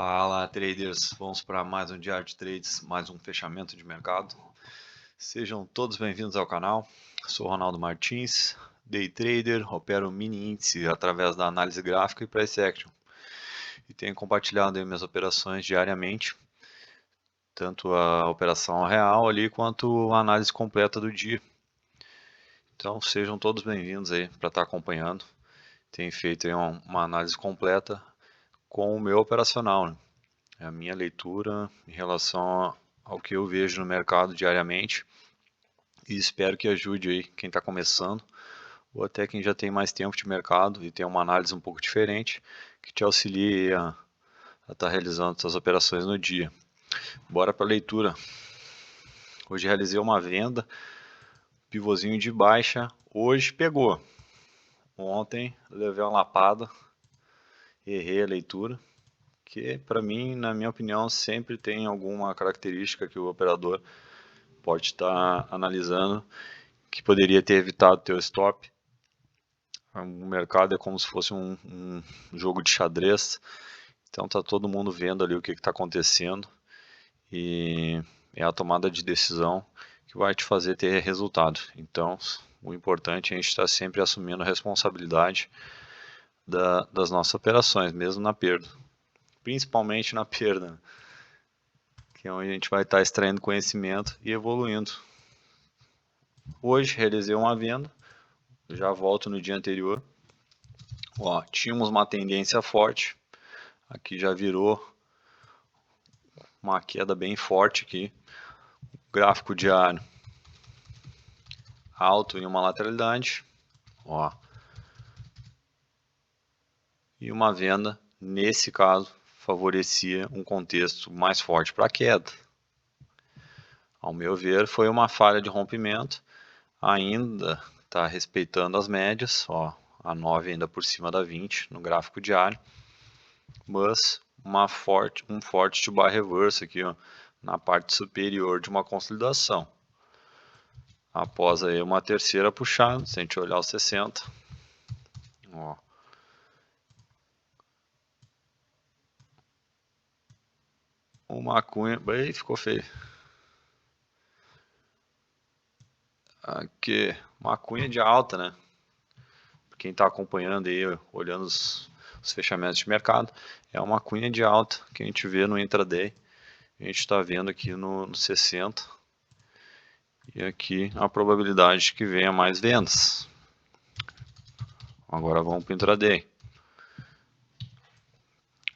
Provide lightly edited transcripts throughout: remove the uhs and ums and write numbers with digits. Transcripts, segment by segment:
Fala, traders! Vamos para mais um diário de trades, mais um fechamento de mercado. Sejam todos bem-vindos ao canal. Sou Ronaldo Martins, day trader, opero mini índice através da análise gráfica e price action. E tenho compartilhado aí minhas operações diariamente, tanto a operação real ali quanto a análise completa do dia. Então sejam todos bem-vindos aí para estar acompanhando. Tenho feito aí uma análise completa com o meu operacional, né? É a minha leitura em relação ao que eu vejo no mercado diariamente e espero que ajude aí quem está começando ou até quem já tem mais tempo de mercado e tem uma análise um pouco diferente que te auxilie a estar realizando essas operações no dia. Bora para a leitura. Hoje realizei uma venda, pivôzinho de baixa, hoje pegou. Ontem levei uma lapada, errei a leitura, que para mim, na minha opinião, sempre tem alguma característica que o operador pode estar analisando que poderia ter evitado teu stop. O mercado é como se fosse um jogo de xadrez, então tá todo mundo vendo ali o que está acontecendo e é a tomada de decisão que vai te fazer ter resultado. Então o importante é a gente estar sempre assumindo a responsabilidade das nossas operações, mesmo na perda, principalmente na perda, que é onde a gente vai estar extraindo conhecimento e evoluindo. Hoje realizei uma venda, já volto no dia anterior. Ó, tínhamos uma tendência forte, aqui já virou uma queda bem forte aqui, gráfico diário alto em uma lateralidade, ó, e uma venda, nesse caso, favorecia um contexto mais forte para a queda. Ao meu ver, foi uma falha de rompimento, ainda está respeitando as médias, ó, a 9 ainda por cima da 20 no gráfico diário, mas um forte to buy reverse aqui, ó, na parte superior de uma consolidação. Após aí uma terceira puxada, se a gente olhar os 60, ó, uma cunha, bem, ficou feio. Aqui, uma cunha de alta, né? Quem está acompanhando aí, olhando os fechamentos de mercado, é uma cunha de alta que a gente vê no intraday. A gente está vendo aqui no 60. E aqui a probabilidade que venha mais vendas. Agora vamos para o intraday.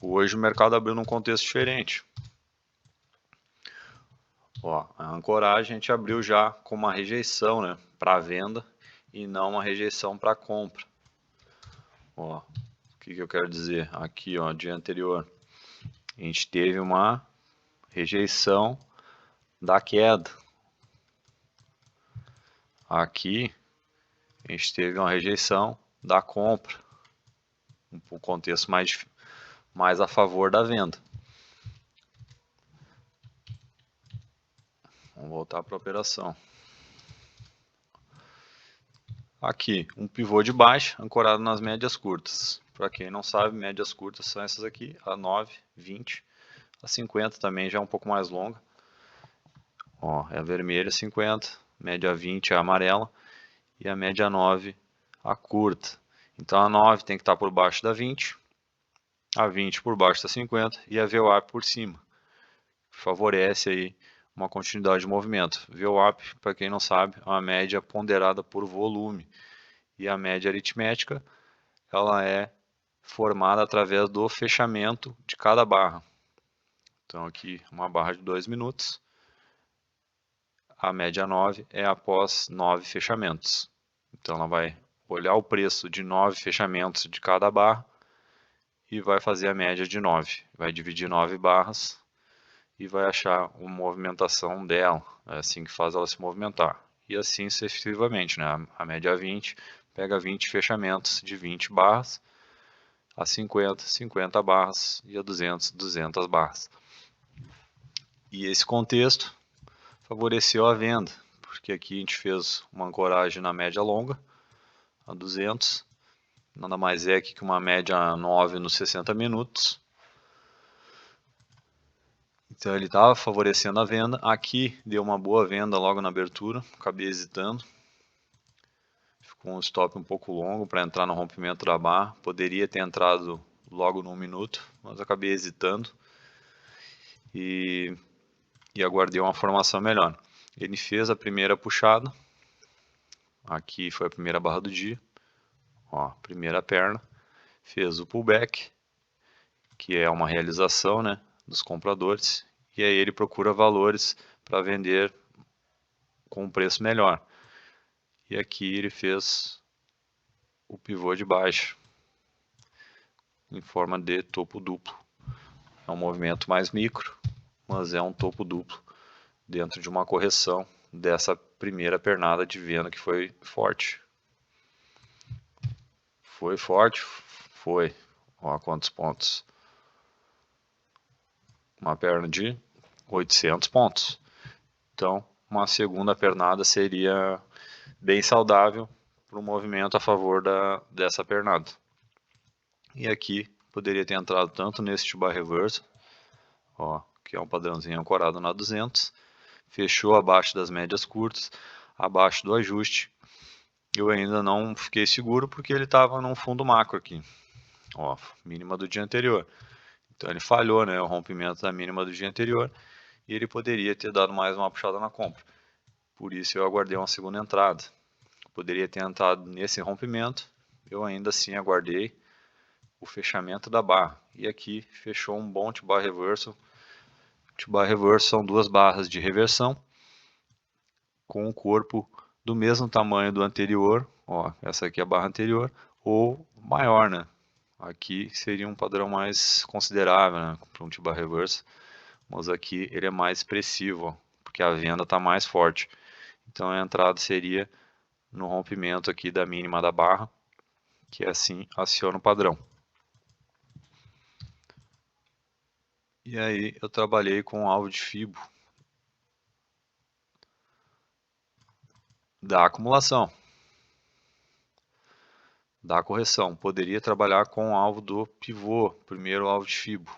Hoje o mercado abriu num contexto diferente. Ó, a ancoragem a gente abriu já com uma rejeição, né, para venda e não uma rejeição para compra. Ó, o que eu quero dizer? Aqui, ó, dia anterior, a gente teve uma rejeição da queda. Aqui, a gente teve uma rejeição da compra. Um contexto mais a favor da venda. Vamos voltar para a operação. Aqui, um pivô de baixa, ancorado nas médias curtas. Para quem não sabe, médias curtas são essas aqui, a 9, 20, a 50 também já é um pouco mais longa. Ó, é a vermelha 50, média 20 é a amarela e a média 9 a curta. Então a 9 tem que estar por baixo da 20, a 20 por baixo da 50 e a VWAP por cima. Favorece aí uma continuidade de movimento. VWAP, para quem não sabe, é uma média ponderada por volume. E a média aritmética, ela é formada através do fechamento de cada barra. Então aqui uma barra de 2 minutos. A média 9 é após 9 fechamentos. Então ela vai olhar o preço de 9 fechamentos de cada barra e vai fazer a média de 9. Vai dividir 9 barras e vai achar uma movimentação dela. É assim que faz ela se movimentar. E assim sucessivamente, né? A média 20 pega 20 fechamentos de 20 barras, a 50, 50 barras e a 200, 200 barras. E esse contexto favoreceu a venda, porque aqui a gente fez uma ancoragem na média longa, a 200, nada mais é que uma média 9 nos 60 minutos. Então ele estava favorecendo a venda. Aqui deu uma boa venda logo na abertura, acabei hesitando. Ficou um stop um pouco longo para entrar no rompimento da barra. Poderia ter entrado logo no 1 minuto, mas acabei hesitando e aguardei uma formação melhor. Ele fez a primeira puxada. Aqui foi a primeira barra do dia. Ó, primeira perna. Fez o pullback, que é uma realização, né, dos compradores. E aí ele procura valores para vender com um preço melhor. E aqui ele fez o pivô de baixo, em forma de topo duplo. É um movimento mais micro, mas é um topo duplo dentro de uma correção dessa primeira pernada de venda que foi forte. Foi forte? Foi. Ó, quantos pontos? Uma perna de 800 pontos. Então, uma segunda pernada seria bem saudável para o movimento a favor dessa pernada. E aqui poderia ter entrado tanto nesse to buy reverse, ó, que é um padrãozinho ancorado na 200, fechou abaixo das médias curtas, abaixo do ajuste. Eu ainda não fiquei seguro porque ele estava num fundo macro aqui, ó, mínima do dia anterior. Então ele falhou, né, o rompimento da mínima do dia anterior, e ele poderia ter dado mais uma puxada na compra. Por isso eu aguardei uma segunda entrada. Poderia ter entrado nesse rompimento, eu ainda assim aguardei o fechamento da barra. E aqui fechou um bom to buy reversal. To buy reversal são duas barras de reversão com o corpo do mesmo tamanho do anterior, ó, essa aqui é a barra anterior, ou maior, né? Aqui seria um padrão mais considerável, né, para um to buy reversal, mas aqui ele é mais expressivo, ó, porque a venda está mais forte. Então a entrada seria no rompimento aqui da mínima da barra, que assim aciona o padrão. E aí eu trabalhei com o alvo de Fibo da acumulação, da correção. Poderia trabalhar com o alvo do pivô, primeiro alvo de Fibo,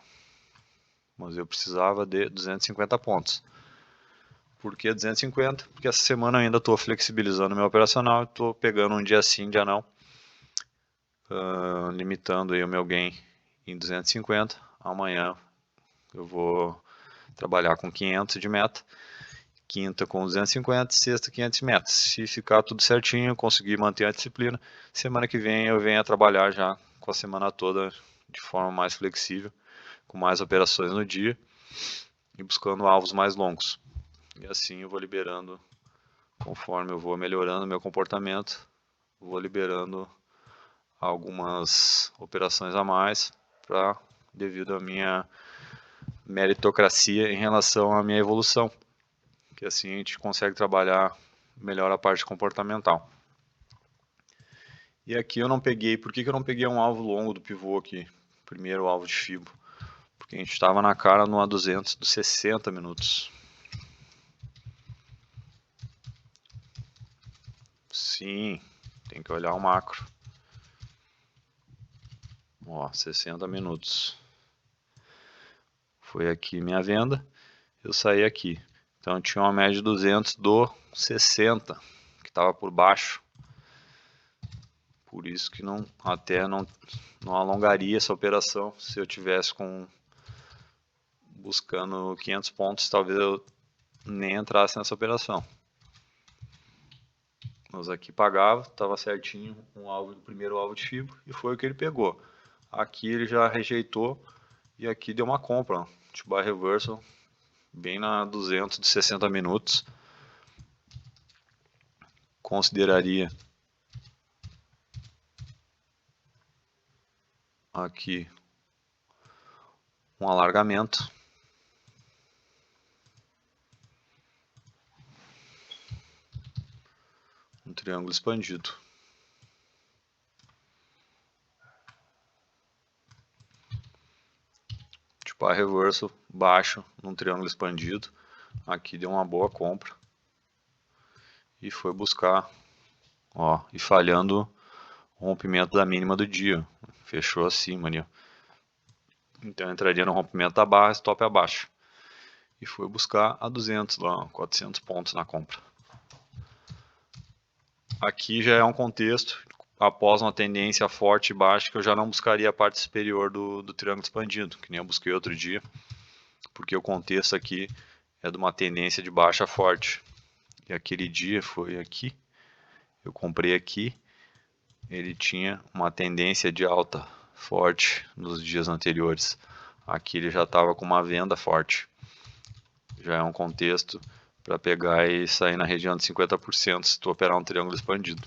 mas eu precisava de 250 pontos. Por que 250? Porque essa semana eu ainda estou flexibilizando meu operacional, estou pegando um dia sim, dia não, limitando aí o meu gain em 250. Amanhã eu vou trabalhar com 500 de meta, quinta com 250, sexta 500 metas. Se ficar tudo certinho, conseguir manter a disciplina, semana que vem eu venho a trabalhar já com a semana toda de forma mais flexível, com mais operações no dia e buscando alvos mais longos. E assim eu vou liberando, conforme eu vou melhorando meu comportamento, vou liberando algumas operações a mais devido à minha meritocracia em relação à minha evolução, que assim a gente consegue trabalhar melhor a parte comportamental. E aqui eu não peguei, por que eu não peguei um alvo longo do pivô aqui? Primeiro alvo de Fibo, porque a gente estava na cara no A200 dos 60 minutos. Sim, tem que olhar o macro. Ó, 60 minutos. Foi aqui minha venda, eu saí aqui. Então tinha uma média de 200 do 60, que estava por baixo. Por isso que até não alongaria essa operação. Se eu tivesse buscando 500 pontos, talvez eu nem entrasse nessa operação. Mas aqui pagava, estava certinho o primeiro alvo de Fibo e foi o que ele pegou. Aqui ele já rejeitou e aqui deu uma compra, to buy reversal, bem na 200 de 60 minutos. Consideraria aqui um alargamento. Um triângulo expandido. To buy reversal baixo num triângulo expandido. Aqui deu uma boa compra. E foi buscar, ó, e falhando o rompimento da mínima do dia. Fechou acima ali, ó. Então eu entraria no rompimento da barra, stop abaixo. e foi buscar a 200 lá, 400 pontos na compra. Aqui já é um contexto após uma tendência forte e baixa que eu já não buscaria a parte superior do triângulo expandido, que nem eu busquei outro dia, porque o contexto aqui é de uma tendência de baixa forte. E aquele dia foi aqui, eu comprei aqui, ele tinha uma tendência de alta forte nos dias anteriores. Aqui ele já estava com uma venda forte. Já é um contexto para pegar e sair na região de 50% se tu operar um triângulo expandido.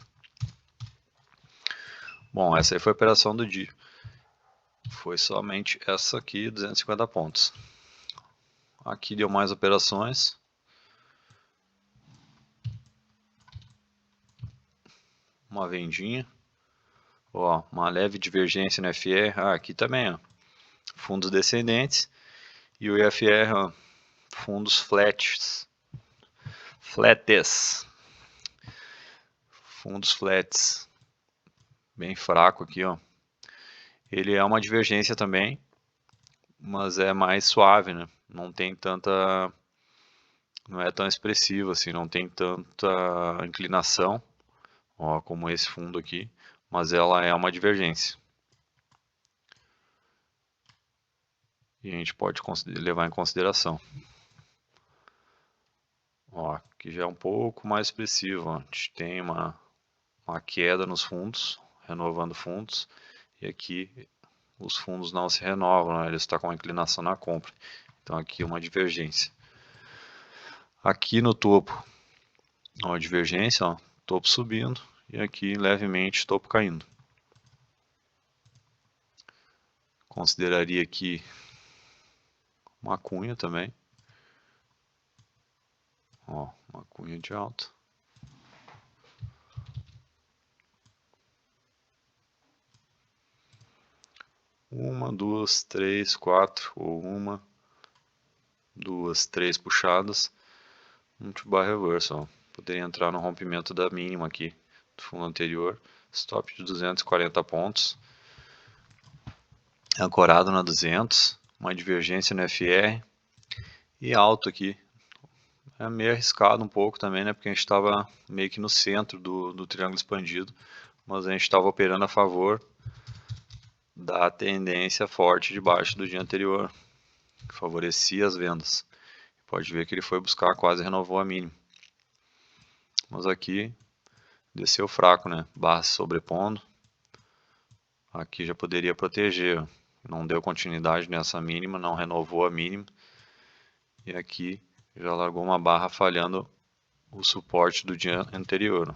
Bom, essa aí foi a operação do dia. Foi somente essa aqui, 250 pontos. Aqui deu mais operações. Uma vendinha. Ó, uma leve divergência no FR. Ah, aqui também, ó. Fundos descendentes. E o IFR, ó, fundos flats. Fundos flats. Bem fraco aqui, ó. Ele é uma divergência também, mas é mais suave, né? Não tem tanta, não é tão expressivo assim, não tem tanta inclinação, ó, como esse fundo aqui, mas ela é uma divergência. E a gente pode levar em consideração. Ó, aqui já é um pouco mais expressivo, ó. A gente tem uma queda nos fundos, renovando fundos, e aqui os fundos não se renovam, né? Eles estão com uma inclinação na compra. Então aqui uma divergência. Aqui no topo, ó, divergência, ó, topo subindo e aqui levemente topo caindo. Consideraria aqui uma cunha também. Ó, uma cunha de alta. Uma, duas, três, quatro, ou uma, duas, três puxadas. Multibar reverse, ó. Poderia entrar no rompimento da mínima aqui do fundo anterior. Stop de 240 pontos. Ancorado na 200. Uma divergência no FR. E alto aqui. É meio arriscado um pouco também, né? Porque a gente estava meio que no centro do triângulo expandido. Mas a gente estava operando a favor da tendência forte de baixo do dia anterior. Que favorecia as vendas. Pode ver que ele foi buscar, quase renovou a mínima. Mas aqui desceu fraco, né? Barra se sobrepondo. Aqui já poderia proteger. Não deu continuidade nessa mínima, não renovou a mínima. E aqui já largou uma barra falhando o suporte do dia anterior.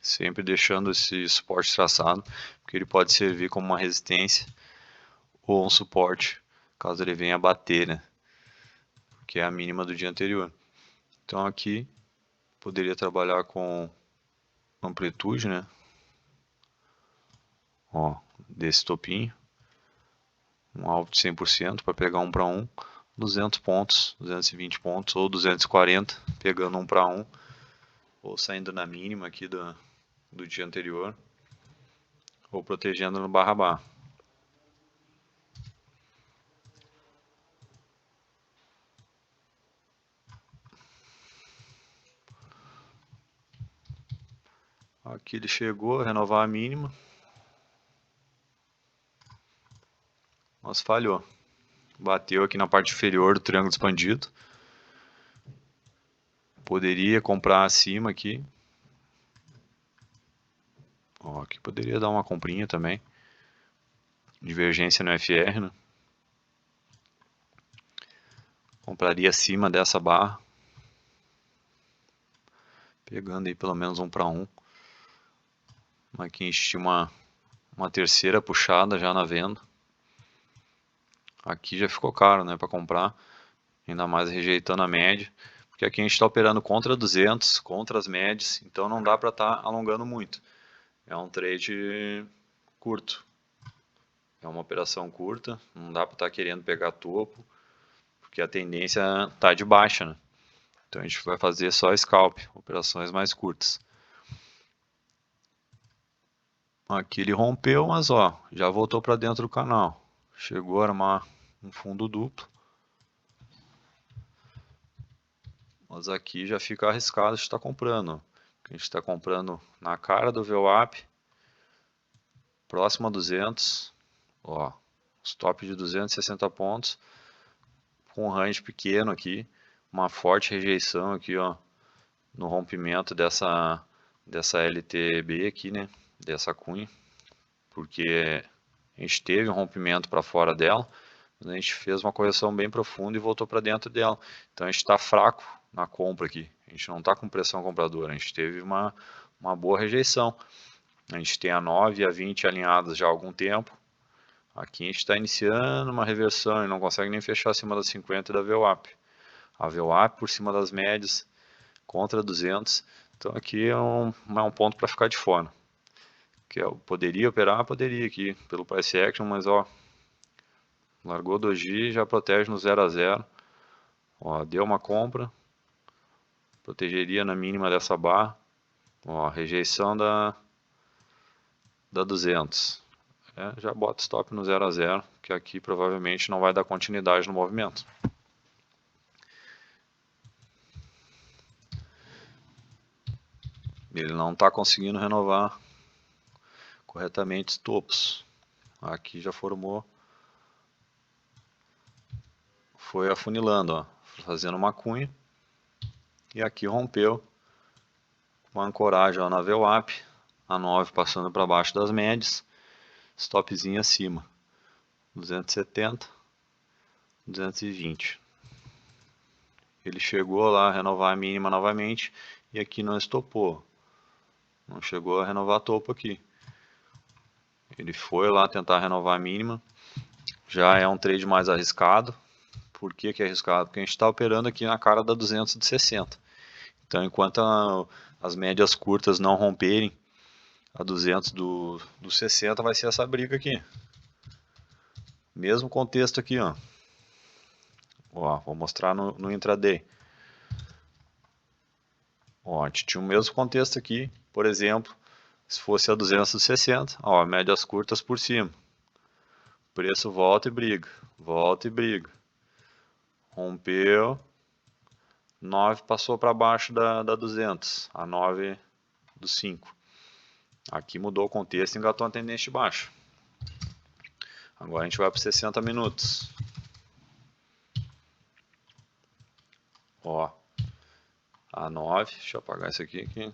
Sempre deixando esse suporte traçado, porque ele pode servir como uma resistência ou um suporte, caso ele venha bater, né? Que é a mínima do dia anterior. Então aqui poderia trabalhar com amplitude, né? Ó, desse topinho, um alvo de 100% para pegar 1 para 1, 200 pontos, 220 pontos ou 240, pegando 1 para 1, ou saindo na mínima aqui do dia anterior, ou protegendo no barra barra. Aqui ele chegou a renovar a mínima, mas falhou. Bateu aqui na parte inferior do triângulo expandido. Poderia comprar acima aqui. Ó, aqui poderia dar uma comprinha também. Divergência no FR, né? Compraria acima dessa barra. Pegando aí pelo menos 1 para 1. Aqui a gente tinha uma terceira puxada já na venda. Aqui já ficou caro, né, para comprar. Ainda mais rejeitando a média. Porque aqui a gente está operando contra 200, contra as médias. Então não dá para estar alongando muito. É um trade curto. É uma operação curta. Não dá para estar querendo pegar topo. Porque a tendência está de baixa, né? Então a gente vai fazer só scalp. Operações mais curtas. Aqui ele rompeu, mas ó, já voltou para dentro do canal. Chegou a armar um fundo duplo. Mas aqui já fica arriscado de estar comprando. A gente está comprando na cara do VWAP, próximo a 200, ó, stop de 260 pontos, com um range pequeno aqui, uma forte rejeição aqui, ó, no rompimento dessa LTB aqui, né, dessa cunha, porque a gente teve um rompimento para fora dela, mas a gente fez uma correção bem profunda e voltou para dentro dela. Então a gente está fraco na compra aqui, a gente não está com pressão compradora, a gente teve uma boa rejeição. A gente tem a 9 e a 20 alinhadas já há algum tempo. Aqui a gente está iniciando uma reversão e não consegue nem fechar acima das 50 da VWAP. A VWAP por cima das médias contra 200. Então aqui é um ponto para ficar de fora. Que eu poderia operar, poderia aqui pelo price action, mas ó, largou doji, já protege no 0 a 0. Ó, deu uma compra, protegeria na mínima dessa barra. Ó, rejeição da 200. Já bota stop no 0 a 0, que aqui provavelmente não vai dar continuidade no movimento. Ele não está conseguindo renovar corretamente os topos. Aqui já formou, foi afunilando, ó, fazendo uma cunha, e aqui rompeu uma ancoragem ó, na VWAP, a 9 passando para baixo das médias, stopzinho acima, 270, 220. Ele chegou lá a renovar a mínima novamente e aqui não estopou, não chegou a renovar topo aqui. Ele foi lá tentar renovar a mínima, já é um trade mais arriscado. Por que é arriscado? Porque a gente está operando aqui na cara da 260. Então enquanto as médias curtas não romperem a 200 do 60, vai ser essa briga aqui. Mesmo contexto aqui, ó. Ó, vou mostrar no intraday. Ó, a gente tinha o mesmo contexto aqui, por exemplo, se fosse a 260, ó, médias curtas por cima. Preço volta e briga, volta e briga. Rompeu, 9 passou para baixo da 200, a 9 do 5. Aqui mudou o contexto e engatou a tendência de baixo. Agora a gente vai para 60 minutos. Ó, a 9, deixa eu apagar isso aqui.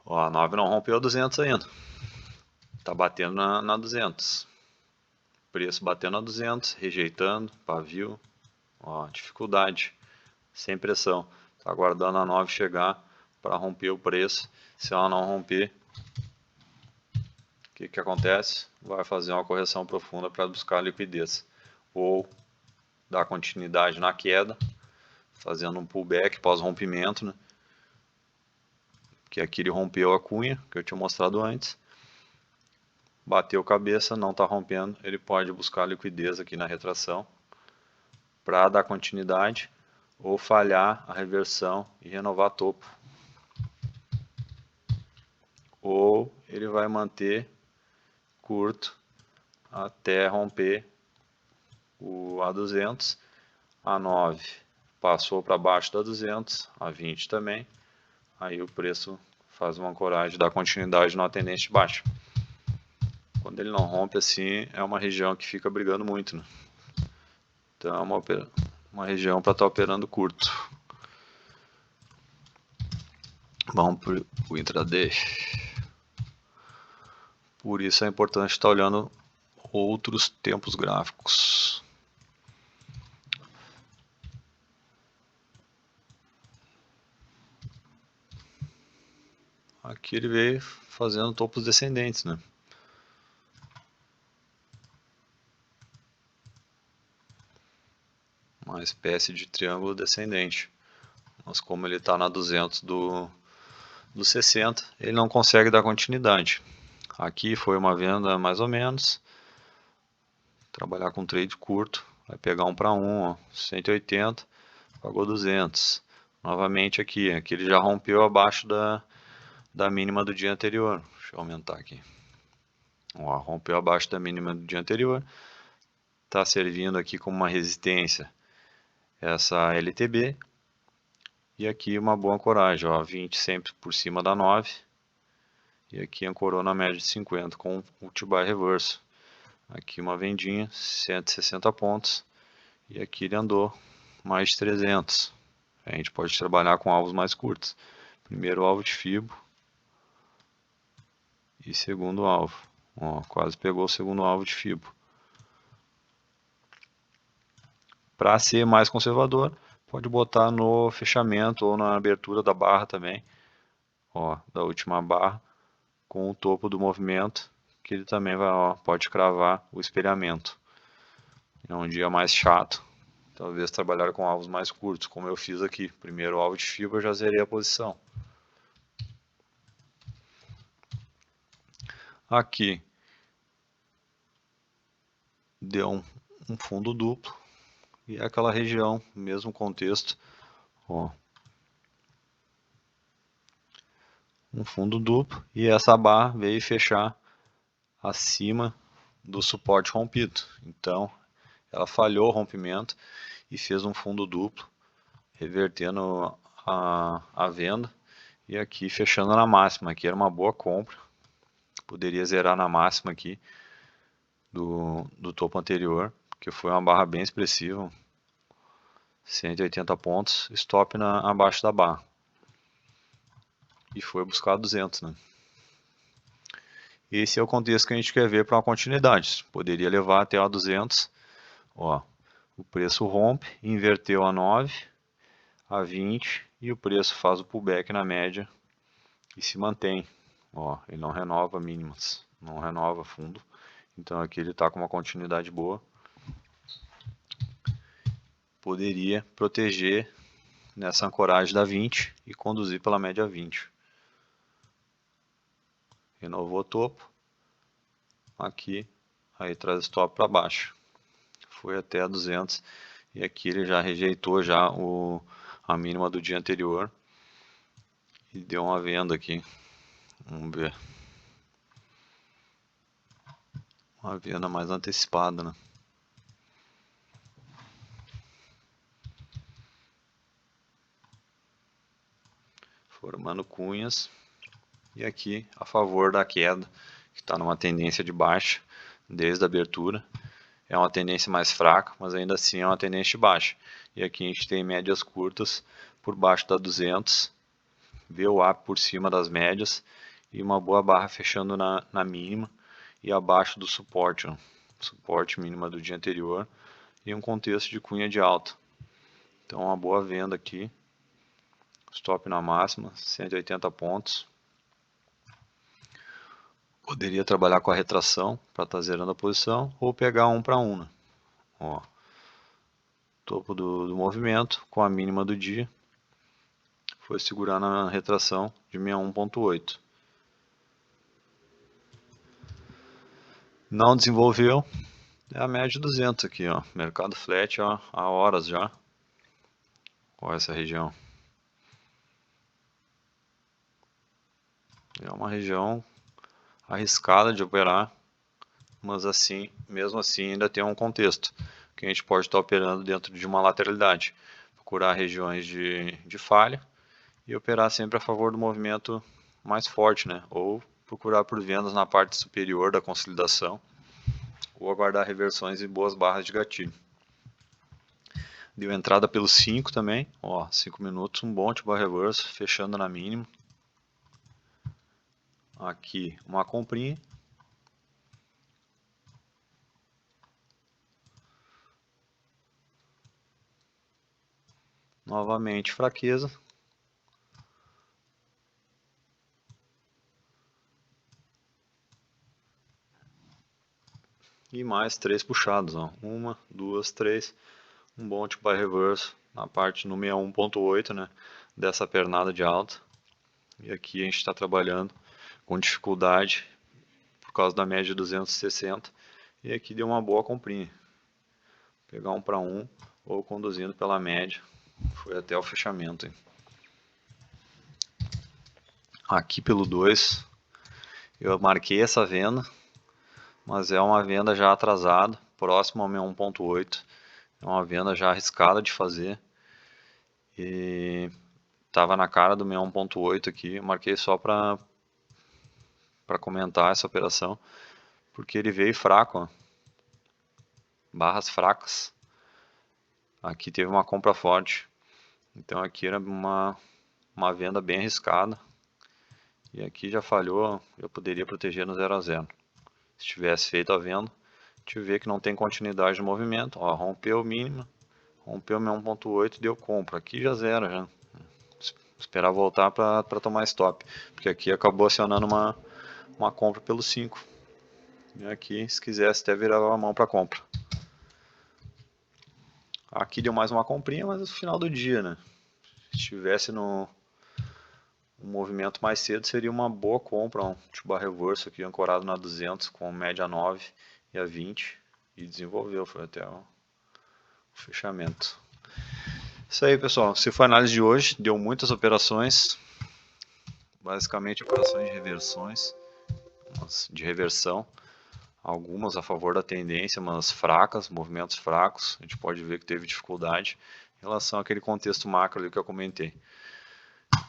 Ó, a 9 não rompeu a 200 ainda. Tá batendo na 200. Preço batendo a 200, rejeitando, pavio. Ó, dificuldade, sem pressão. Tá aguardando a 9 chegar para romper o preço. Se ela não romper, o que acontece? Vai fazer uma correção profunda para buscar liquidez. Ou dar continuidade na queda, fazendo um pullback pós-rompimento, né? Que aqui ele rompeu a cunha, que eu tinha mostrado antes. Bateu cabeça, não está rompendo, ele pode buscar liquidez aqui na retração para dar continuidade ou falhar a reversão e renovar topo. Ou ele vai manter curto até romper o A200, A9 passou para baixo da 200, A20 também, aí o preço faz uma ancoragem, dá continuidade na tendência de baixa. Quando ele não rompe assim, é uma região que fica brigando muito, né? Então é uma região para estar operando curto. Vamos para o intraday. Por isso é importante estar olhando outros tempos gráficos. Aqui ele veio fazendo topos descendentes, né? Uma espécie de triângulo descendente. Mas como ele está na 200 do 60, ele não consegue dar continuidade. Aqui foi uma venda mais ou menos. Trabalhar com trade curto, vai pegar 1 para 1, ó, 180, pagou 200. Novamente aqui ele já rompeu abaixo da mínima do dia anterior. Deixa eu aumentar aqui. Ó, rompeu abaixo da mínima do dia anterior. Está servindo aqui como uma resistência essa LTB. E aqui uma boa ancoragem, ó, 20 sempre por cima da 9. E aqui ancorou na média de 50 com o T-Buy reverso. Aqui uma vendinha, 160 pontos. E aqui ele andou mais de 300. A gente pode trabalhar com alvos mais curtos. Primeiro alvo de Fibo. E segundo alvo. Ó, quase pegou o segundo alvo de Fibo. Para ser mais conservador, pode botar no fechamento ou na abertura da barra também. Ó, da última barra. Com o topo do movimento. Que ele também vai, ó, pode cravar o espelhamento. É um dia mais chato. Talvez trabalhar com alvos mais curtos, como eu fiz aqui. Primeiro alvo de Fibo, eu já zerei a posição. Aqui deu um fundo duplo. E é aquela região, mesmo contexto. Ó, um fundo duplo. E essa barra veio fechar acima do suporte rompido. Então, ela falhou o rompimento e fez um fundo duplo, revertendo a venda. E aqui fechando na máxima. Aqui era uma boa compra. Poderia zerar na máxima aqui do topo anterior, que foi uma barra bem expressiva. 180 pontos, stop abaixo da barra. E foi buscar 200, né? Esse é o contexto que a gente quer ver para uma continuidade. Poderia levar até a 200. Ó, o preço rompe, inverteu a 9, a 20 e o preço faz o pullback na média e se mantém. Ó, ele não renova mínimas, não renova fundo. Então aqui ele está com uma continuidade boa. Poderia proteger nessa ancoragem da 20 e conduzir pela média 20. Renovou o topo. Aqui, aí traz stop para baixo. Foi até a 200 e aqui ele já rejeitou já a mínima do dia anterior e deu uma venda aqui. Vamos ver. Uma venda mais antecipada, né? Formando cunhas. E aqui a favor da queda, que está numa tendência de baixa desde a abertura. É uma tendência mais fraca, mas ainda assim é uma tendência de baixa. E aqui a gente tem médias curtas por baixo da 200, VWAP por cima das médias e uma boa barra fechando na mínima e abaixo do suporte, ó, suporte mínima do dia anterior e um contexto de cunha de alta. Então uma boa venda aqui, stop na máxima, 180 pontos. Poderia trabalhar com a retração para estar zerando a posição ou pegar 1 para 1. Né? Ó, topo do movimento com a mínima do dia. Foi segurar na retração de 61.8. Não desenvolveu. É a média de 200 aqui, ó. Mercado flat, ó, há horas já. Olha essa região. É uma região arriscada de operar, mas assim, mesmo assim ainda tem um contexto que a gente pode estar operando dentro de uma lateralidade. Procurar regiões de falha e operar sempre a favor do movimento mais forte, né? Ou procurar por vendas na parte superior da consolidação ou aguardar reversões e boas barras de gatilho. Deu entrada pelos 5 também, ó, 5 minutos, um bom T-Bar reverso, fechando na mínima. Aqui uma comprinha. Novamente fraqueza. E mais 3 puxados, ó. 1, 2, 3. Um bom T-Bar reverso na parte no 61.8, né, dessa pernada de alta. E aqui a gente está trabalhando com dificuldade por causa da média de 260. E aqui deu uma boa comprinha. Pegar 1 para 1 ou conduzindo pela média. Foi até o fechamento. Hein? aqui pelo 2. Eu marquei essa venda, mas é uma venda já atrasada, próximo ao meu 1.8. É uma venda já arriscada de fazer. E estava na cara do meu 1.8 aqui. Eu marquei só para comentar essa operação, porque ele veio fraco, ó. Barras fracas. Aqui teve uma compra forte. Então aqui era uma venda bem arriscada. E aqui já falhou, eu poderia proteger no 0 a 0. Se tivesse feito a venda, a gente vê que não tem continuidade de movimento. Ó, rompeu o mínimo, rompeu meu 1.8, deu compra. Aqui já zero, já. Esperar voltar para tomar stop, porque aqui acabou acionando uma compra pelo 5. E aqui, se quisesse, até virava a mão para compra. Aqui deu mais uma comprinha, mas no final do dia, né? Se estivesse no um movimento mais cedo, seria uma boa compra, um T-bar reverso aqui ancorado na 200 com média 9 e a 20 e desenvolveu, foi até o fechamento. Isso aí, pessoal, se foi a análise de hoje, deu muitas operações, basicamente operações de reversões, de reversão, algumas a favor da tendência, mas fracas, movimentos fracos, a gente pode ver que teve dificuldade em relação àquele contexto macro ali que eu comentei.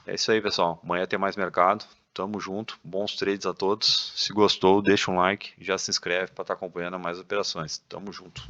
É isso aí, pessoal. Amanhã tem mais mercado. Tamo junto. Bons trades a todos. Se gostou, deixa um like e já se inscreve para estar acompanhando mais operações. Tamo junto.